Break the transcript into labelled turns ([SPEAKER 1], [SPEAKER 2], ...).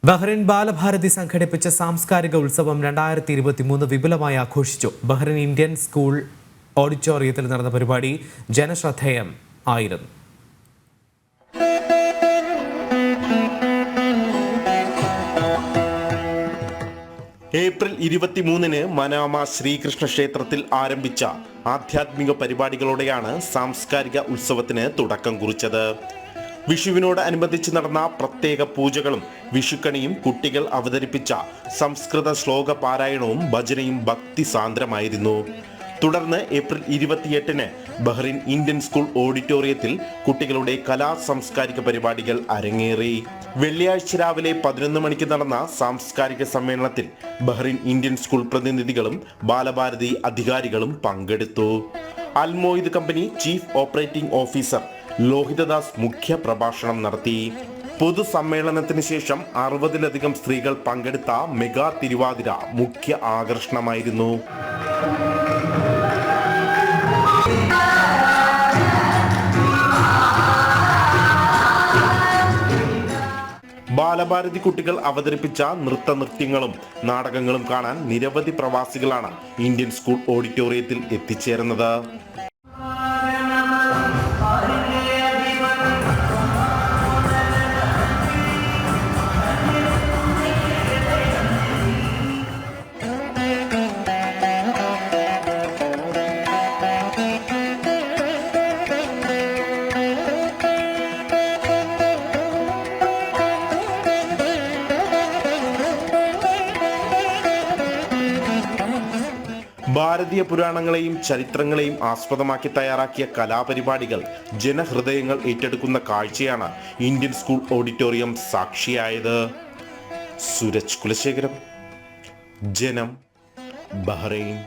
[SPEAKER 1] Bahrain ബാലഭാരതി സംഘടിപ്പിച്ച സാംസ്കാരിക ഉത്സവം 2023 വിപുലമായി ആഘോഷിച്ചു. ബഹ്റൈൻ ഇന്ത്യൻ സ്കൂൾ ഓഡിറ്റോറിയത്തിൽ നടന്ന പരിപാടി ജനശ്രദ്ധേയം ആയിരുന്നു.
[SPEAKER 2] ഏപ്രിൽ 23 മനാമ ശ്രീകൃഷ്ണ ക്ഷേത്രത്തിൽ ആരംഭിച്ച ആധ്യാത്മിക പരിപാടികളോടെയാണ് സാംസ്കാരിക ഉത്സവത്തിന് തുടക്കം കുറിച്ചത്. വിഷുവിനോടനുബന്ധിച്ച് നടന്ന പ്രത്യേക പൂജകളും വിഷുക്കണിയും കുട്ടികൾ അവതരിപ്പിച്ച സംസ്കൃത ശ്ലോക പാരായണവും ഭജനയും ഭക്തി സാന്ദ്രമായിരുന്നു. തുടർന്ന് ഏപ്രിൽ 28 ബഹ്റൈൻ ഇന്ത്യൻ സ്കൂൾ ഓഡിറ്റോറിയത്തിൽ കുട്ടികളുടെ കലാ സാംസ്കാരിക പരിപാടികൾ അരങ്ങേറി. വെള്ളിയാഴ്ച രാവിലെ 11 മണിക്ക് നടന്ന സാംസ്കാരിക സമ്മേളനത്തിൽ ബഹ്റൈൻ ഇന്ത്യൻ സ്കൂൾ പ്രതിനിധികളും ബാലഭാരതി അധികാരികളും പങ്കെടുത്തു. Almoayyed company chief operating officer Lohithadas മുഖ്യ പ്രഭാഷണം നടത്തി. പൊതുസമ്മേളനത്തിന് ശേഷം 60-ലധികം സ്ത്രീകൾ പങ്കെടുത്ത മെഗാ തിരുവാതിര മുഖ്യ ആകർഷണമായിരുന്നു. ബാലഭാരതി കുട്ടികൾ അവതരിപ്പിച്ച നൃത്യങ്ങളും നാടകങ്ങളും കാണാൻ നിരവധി പ്രവാസികളാണ് ഇന്ത്യൻ സ്കൂൾ ഓഡിറ്റോറിയത്തിൽ എത്തിച്ചേർന്നത്. ഭാരതീയ പുരാണങ്ങളെയും ചരിത്രങ്ങളെയും ആസ്പദമാക്കി തയ്യാറാക്കിയ കലാപരിപാടികൾ ജനഹൃദയങ്ങൾ ഏറ്റെടുക്കുന്ന കാഴ്ചയാണ് ഇന്ത്യൻ സ്കൂൾ ഓഡിറ്റോറിയം സാക്ഷിയായത്. സുരജ് കുലശേഖരം, ജനം, ബഹ്റൈൻ.